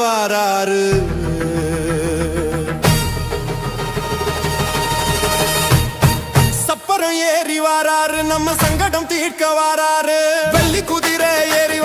வாராரு. சப்பரம் ஏறி வாராரு, நம்ம சங்கடம் தீர்க்க வாராரு. வெள்ளி குதிரை ஏறி